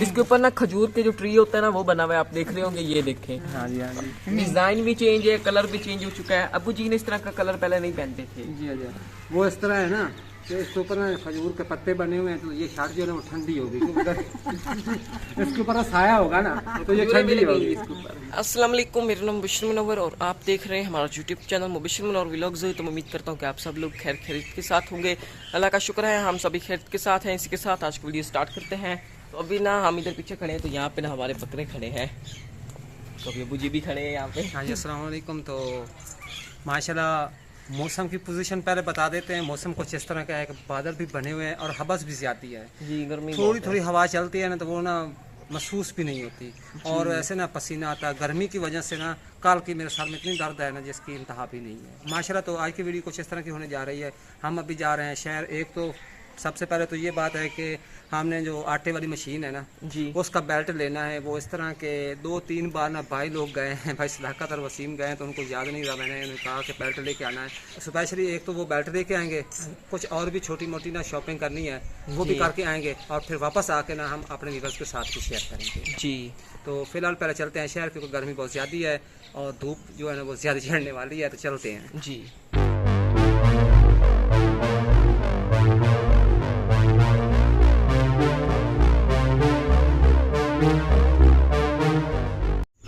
इसके ऊपर ना खजूर के जो ट्री होता है ना वो बना हुआ है, आप देख रहे होंगे, ये देखें। हाँ जी, हाँ जी। डिजाइन भी चेंज है, कलर भी चेंज हो चुका है। अबू जी ने इस तरह का कलर पहले नहीं पहनते थे। जी हाँ जी, वो इस तरह है ना कि इसके ऊपर ना खजूर के पत्ते बने हुए हैं, तो ये शर्ट जो है ना वो ठंडी होगी इसके ऊपर साया होगा ना तो ये ठंडी होगी इसके ऊपर। अस्सलाम वालेकुम, मेरा नाम मुबशिर मुनव्वर और आप देख रहे हैं हमारा YouTube channel Mubashir Munawwar vlogs. तो उम्मीद करता हूँ कि आप सब लोग खैर खैरियत के साथ होंगे। अल्लाह का शुक्र है हम सभी खैरियत के साथ हैं। इसी के साथ आज की वीडियो स्टार्ट करते हैं। तो अभी ना हम इधर पीछे खड़े हैं, तो यहाँ पे ना हमारे बकरे खड़े हैं, तो अभी अबू जी भी खड़े हैं यहाँ पे। हाँ जी, अस्सलाम वालेकुम। तो माशाल्लाह मौसम की पोजीशन पहले बता देते हैं। मौसम कुछ इस तरह का है कि बादल भी बने हुए हैं और हबस भी ज़्यादा है जी, गर्मी थोड़ी थोड़ी हवा चलती है ना, तो वो ना महसूस भी नहीं होती और ऐसे ना पसीना आता है गर्मी की वजह से ना। कल की मेरे साथ में इतनी दर्द है ना जिसकी इंतहा भी नहीं है माशाल्लाह। तो आज की वीडियो कुछ इस तरह की होने जा रही है। हम अभी जा रहे हैं शहर। एक तो सबसे पहले तो ये बात है कि हमने जो आटे वाली मशीन है ना जी, उसका बेल्ट लेना है। वो इस तरह के 2-3 बार ना भाई लोग गए हैं, भाई सदाकत और वसीम गए हैं, तो उनको याद नहीं रहा। मैंने उन्हें कहा कि बेल्ट लेके आना है स्पेशली। एक तो वो बेल्ट लेके आएंगे, कुछ और भी छोटी मोटी ना शॉपिंग करनी है वो भी करके आएंगे, और फिर वापस आके ना हम अपने व्यूअर्स के साथ भी शेयर करेंगे जी। तो फिलहाल पहले चलते हैं शहर, क्योंकि गर्मी बहुत ज़्यादा है और धूप जो है ना वो ज़्यादा झड़ने वाली है। तो चलते हैं जी।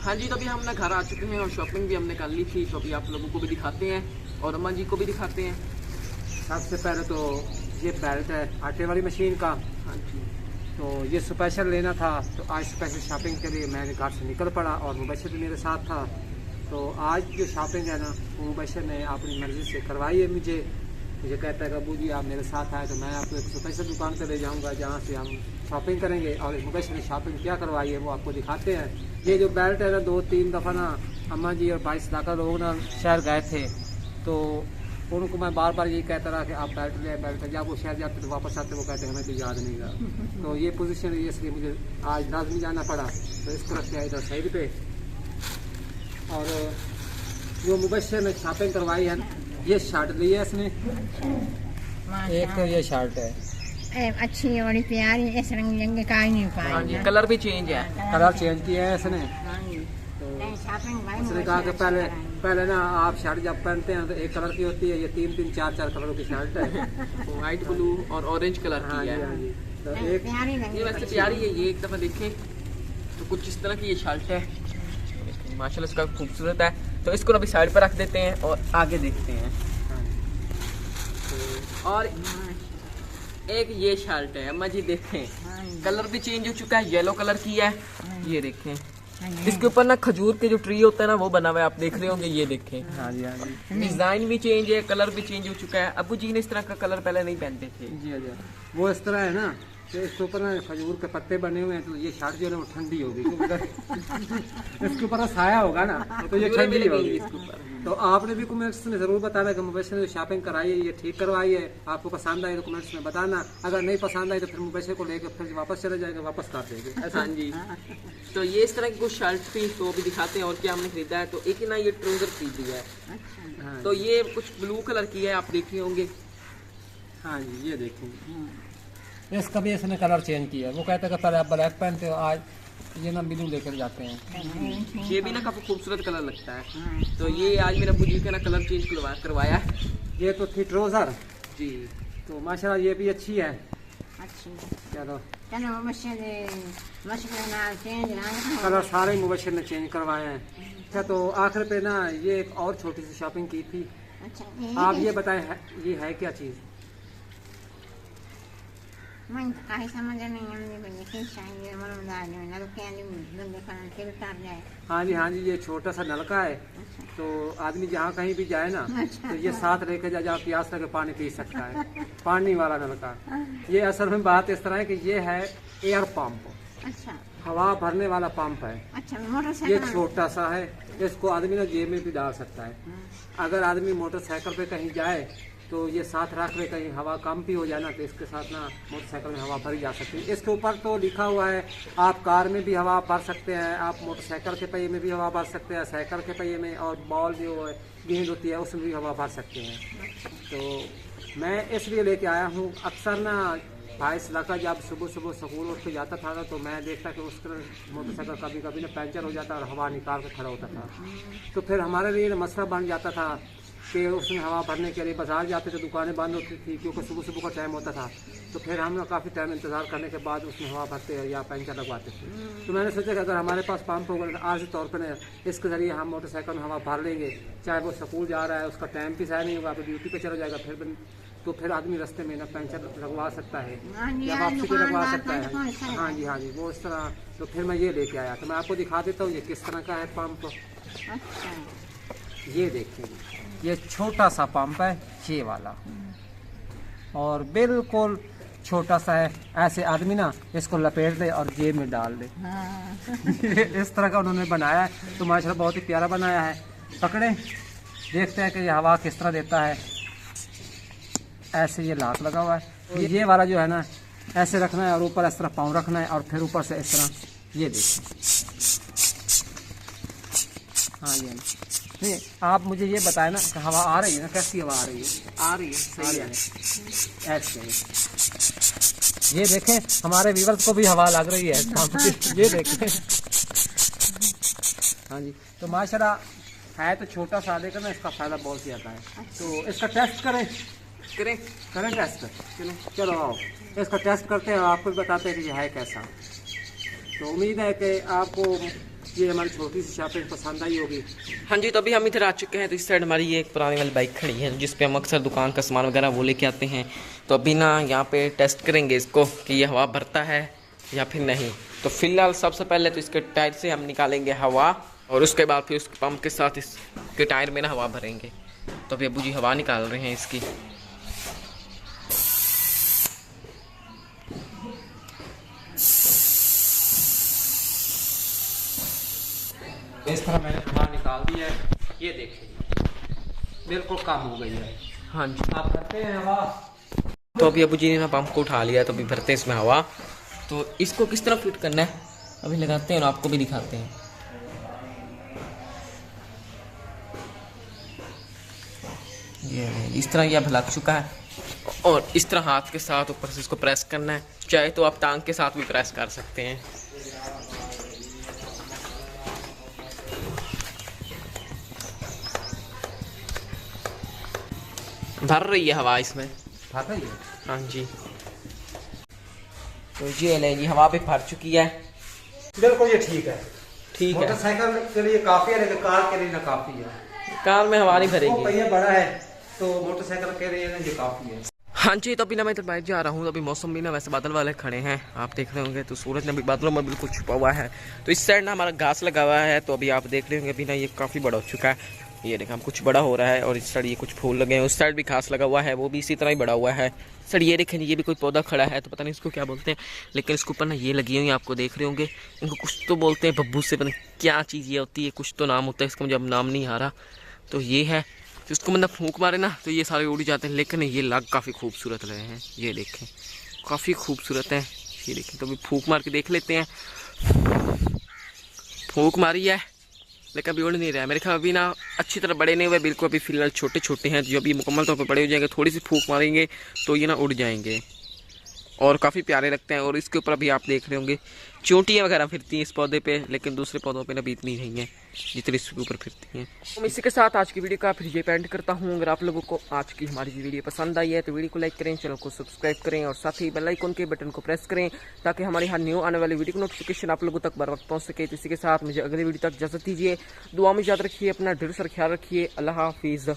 हाँ जी, तो अभी हम ना घर आ चुके हैं और शॉपिंग भी हमने कर ली थी, तो अभी आप लोगों को भी दिखाते हैं और अम्मा जी को भी दिखाते हैं। सबसे पहले तो ये बेल्ट है आटे वाली मशीन का। हाँ जी, तो ये स्पेशल लेना था, तो आज स्पेशल शॉपिंग के लिए मैंने घर से निकल पड़ा और मुबशर भी मेरे साथ था। तो आज जो शॉपिंग है ना वो मुबशर ने अपनी मर्ज़ी से करवाई है। मुझे कहता है कि अबू जी आप मेरे साथ आए तो मैं आपको एक स्पेशल दुकान पर ले जाऊंगा जहाँ से हम शॉपिंग करेंगे, और मुबशर ने शॉपिंग क्या करवाई है वो आपको दिखाते हैं। ये जो बेल्ट है ना 2-3 दफ़ा ना अम्मा जी और भाई सदाकत लोग ना शहर गए थे, तो उनको मैं बार बार यही कहता रहा कि आप बेल्ट ले बेल्ट। जब वो शहर जाते तो वापस आते वो कहते हैं हमें तो याद नहीं रहा। तो ये पोजीशन है, इसलिए मुझे आज लाजमी जाना पड़ा। तो इसको रखते हैं इधर साइड पे। और जो मुबशर ने शॉपिंग करवाई है, ये शर्ट ली है इसने, एक तो ये शर्ट है अच्छी है, बड़ी प्यारी, इस रंग रंग का ही नहीं हाँ जी, पाई। कलर भी चेंज है। कलर चेंज किया है इसने। तो इसने कहा कि पहले ना आप शर्ट जब पहनते हैं तो एक कलर की होती है, ये 3-3, 4-4 कलरों की शर्ट है वाइट, ब्लू और ऑरेंज कलर हाँ की जी, है। हाँ जी। तो एक ये वैसे प्यारी है, ये एक दफ़ा देखें तो कुछ इस तरह की ये शर्ट है, माशाल्लाह इसका खूबसूरत है। तो इसको अभी साइड पर रख देते हैं और आगे देखते हैं। और एक ये शर्ट है अम्मा जी, देखें कलर भी चेंज हो चुका है, येलो कलर की है, ये देखें। इसके ऊपर ना खजूर के जो ट्री होता है ना वो बना हुआ है, आप देख रहे होंगे, ये देखें। हाँ जी, हाँ जी। डिजाइन भी चेंज है, कलर भी चेंज हो चुका है। अबू जी ने इस तरह का कलर पहले नहीं पहनते थे। जी हाँ जी, वो इस तरह है ना कि इसके ऊपर ना खजूर के पत्ते बने हुए हैं, तो ये शर्ट जो है ना वो ठंडी होगी इसके ऊपर साया होगा ना तो ये ठंडी होगी इसके ऊपर। तो आपने भी कमेंट्स में ज़रूर बताना कि मुबशर ने शॉपिंग कराई है, ये ठीक करवाई है। आपको पसंद आई तो कमेंट्स में बताना, अगर नहीं पसंद आई तो फिर मुबशर को लेकर फिर वापस चले जाएगा, वापस कर देंगे। हाँ जी। तो ये इस तरह की कुछ शर्ट थी, तो अभी दिखाते हैं और क्या हमने खरीदा है। तो एक ना ये ट्राउजर खरीद लिया है, हाँ तो ये कुछ ब्लू कलर की है, आप देखे होंगे। हाँ जी, ये देखेंगे इसका भी इसने कलर चेंज किया है। वो कहते हैं कि पहले आप ब्लैक पहनते हो, आज ये ना ब्लू लेकर जाते हैं। ये भी ना काफी खूबसूरत कलर लगता है। तो ये आज मेरा अबू जी का ना कलर चेंज करवाया है। ये तो थी ट्राउजर जी, तो माशाल्लाह ये भी अच्छी है। अच्छी चलो चलो कलर सारे मुबशर ने चेंज करवाए हैं। अच्छा, तो आखिर पे ना ये एक और छोटी सी शॉपिंग की थी। अच्छा आप ये बताएं ये है क्या चीज़? मैं काही समझ नहीं आती कि चाहिए मनोदार जो ना क्या देखना फिर कर जाए। हाँ जी, हाँ जी, ये छोटा सा नलका है। तो आदमी जहाँ कहीं भी जाए ना तो ये साथ लेके जहाँ प्यास लगे पानी पी सकता है, पानी वाला नलका। ये असल में बात इस तरह है कि ये है एयर पंप, अच्छा हवा भरने वाला पंप है। अच्छा, ये मोटरसाइकिल छोटा सा है, इसको आदमी ना जेब में भी डाल सकता है। अगर आदमी मोटरसाइकिल पे कहीं जाए तो ये साथ रख ले, कहीं हवा कम भी हो जाए ना तो इसके साथ ना मोटरसाइकिल में हवा भरी जा सकती है। इसके ऊपर तो लिखा हुआ है आप कार में भी हवा भर सकते हैं, आप मोटरसाइकिल के पहिए में भी हवा भर सकते हैं, साइकिल के पहिए में, और बॉल जो गेंद होती है उसमें भी हवा भर सकते हैं। तो मैं इसलिए लेके आया हूँ। अक्सर ना भाई इस लड़का जब सुबह सुबह स्कूल उठ के जाता था ना, तो मैं देखता कि उसका मोटरसाइकिल कभी कभी ना पंचर हो जाता और हवा निकाल के खड़ा होता था। तो फिर हमारे लिए मसला बन जाता था कि उसमें हवा भरने के लिए बाजार जाते थे, दुकानें बंद होती थी क्योंकि सुबह सुबह का टाइम होता था। तो फिर हम लोग काफ़ी टाइम इंतज़ार करने के बाद उसमें हवा भरते या पंचर लगवाते थे। तो मैंने सोचा कि अगर हमारे पास पंप होगा तो आज के तौर पर इसके ज़रिए हम मोटरसाइकिल में हवा भर लेंगे, चाहे वो स्कूल जा रहा है उसका टाइम भी सही नहीं होगा, तो ड्यूटी पर चला जाएगा, फिर आदमी रास्ते में ना पंचर लगवा सकता है या वापसी पे लगवा सकता है। हाँ जी वो इस तरह। तो फिर मैं ये लेके आया, तो मैं आपको दिखा देता हूँ ये किस तरह का है पंप। ये देखिए, ये छोटा सा पंप है, ये वाला, और बिल्कुल छोटा सा है। ऐसे आदमी ना इसको लपेट दे और जेब में डाल दे। इस तरह का उन्होंने बनाया है, तो माशाल्लाह बहुत ही प्यारा बनाया है। पकड़े, देखते हैं कि ये हवा किस तरह देता है। ऐसे ये लाक लगा हुआ है, ये वाला जो है ना ऐसे रखना है और ऊपर इस तरह पाँव रखना है और फिर ऊपर से इस तरह ये देखिए। हाँ ये नहीं, आप मुझे ये बताएं ना कि हवा आ रही है ना, कैसी हवा आ रही है? आ रही है, सही है। ऐसे ये देखें, हमारे व्यूअर्स को भी हवा लग रही है। ये देखें। हाँ जी, तो माशाल्लाह है तो छोटा सा, लेकिन इसका फ़ायदा बहुत ज़्यादा है। तो इसका टेस्ट करें टेस्ट। चलो आओ इसका टेस्ट करते हैं और आपको भी बताते हैं कि ये है कैसा। तो उम्मीद है कि आपको ये हमारी छोटी सी शॉपिंग पसंद आई होगी। हाँ जी, तो अभी हम इधर आ चुके हैं। तो इस साइड हमारी ये एक पुरानी वाली बाइक खड़ी है जिस पे हम अक्सर दुकान का सामान वगैरह वो लेके आते हैं। तो अभी ना यहाँ पे टेस्ट करेंगे इसको कि ये हवा भरता है या फिर नहीं। तो फिलहाल सबसे पहले तो इसके टायर से हम निकालेंगे हवा और उसके बाद फिर उसके पंप के साथ इसके टायर में ना हवा भरेंगे। तो अभी अबू जी हवा निकाल रहे हैं इसकी। इस तरह मैंने हवा निकाल दी है, ये देखिए बिल्कुल कम हो गई है। हाँ जी, आप भरते हैं हवा। तो अभी अबू जी ने ना पंप को उठा लिया, तो अभी भरते हैं इसमें हवा। तो इसको किस तरह फिट करना है अभी लगाते हैं और आपको भी दिखाते हैं। ये इस तरह ये अब लग चुका है और इस तरह हाथ के साथ ऊपर से इसको प्रेस करना है। चाहे तो आप टांग के साथ भी प्रेस कर सकते हैं। भर रही है हवा इसमें। भर रही है? हाँ जी, तो ये ले जी हवा भी भर चुकी है। बिल्कुल ये ठीक है। ठीक है, मोटरसाइकिल के लिए काफी है, लेकिन कार के लिए ना काफी है। कार में हवा नहीं वो भरेगी। पहिया बड़ा है तो मोटरसाइकिल के लिए ना ये काफी है। हाँ जी, तो अभी ना मैं इधर बाइक जा रहा हूँ। तो अभी मौसम भी ना वैसे बादल वाले खड़े हैं, आप देख रहे होंगे। तो सूरज ने अभी बादलों में बिल्कुल छुपा हुआ है। तो इस साइड ना हमारा घास लगा हुआ है, तो अभी आप देख रहे होंगे अभी ना ये काफ़ी बड़ा हो चुका है। ये देखा कुछ बड़ा हो रहा है और इस साइड ये कुछ फूल लगे हैं। उस साइड भी घास लगा हुआ है, वो भी इसी तरह ही बड़ा हुआ है। सर ये देखें, ये भी कोई पौधा खड़ा है, तो पता नहीं इसको क्या बोलते हैं, लेकिन इसके ऊपर ना ये लगी हुई आपको देख रहे होंगे। इनको कुछ तो बोलते हैं बब्बू से, पता नहीं क्या चीज़ ये होती है, कुछ तो नाम होता है इसका, मुझे अब नाम नहीं आ रहा। तो ये है, तो इसको मतलब फूंक मारे ना तो ये सारे उड़ जाते हैं। लेकिन ये लग काफ़ी खूबसूरत लगे हैं, ये देखें काफ़ी खूबसूरत है। ये देखें, तो अभी फूंक मार के देख लेते हैं। फूंक मारी है लेकिन अभी उड़ नहीं रहा है मेरे ख्याल। अभी ना अच्छी तरह बड़े नहीं हुए बिल्कुल, अभी फिलहाल छोटे छोटे हैं। जो अभी मुकम्मल तौर पर बड़े हो जाएंगे, थोड़ी सी फूंक मारेंगे तो ये ना उड़ जाएंगे और काफ़ी प्यारे लगते हैं। और इसके ऊपर अभी आप देख रहे होंगे चोटियाँ वगैरह फिरती हैं इस पौधे पे, लेकिन दूसरे पौधों पे ना भी इतनी नहीं है जितनी इसके ऊपर फिरती हैं। तो मैं इसी के साथ आज की वीडियो का फिर ये एंड करता हूँ। अगर आप लोगों को आज की हमारी वीडियो पसंद आई है तो वीडियो को लाइक करें, चैनल को सब्सक्राइब करें और साथ ही बेल आइकन के बटन को प्रेस करें ताकि हमारी हर न्यू आने वाली वीडियो की नोटिफिकेशन आप लोगों तक बर वक्त पहुँच सके। तो इसी के साथ मुझे अगली वीडियो तक इजाजत दीजिए। दुआ में याद रखिए, अपना ढेर सारा ख्याल रखिए। अल्लाह हाफिज़।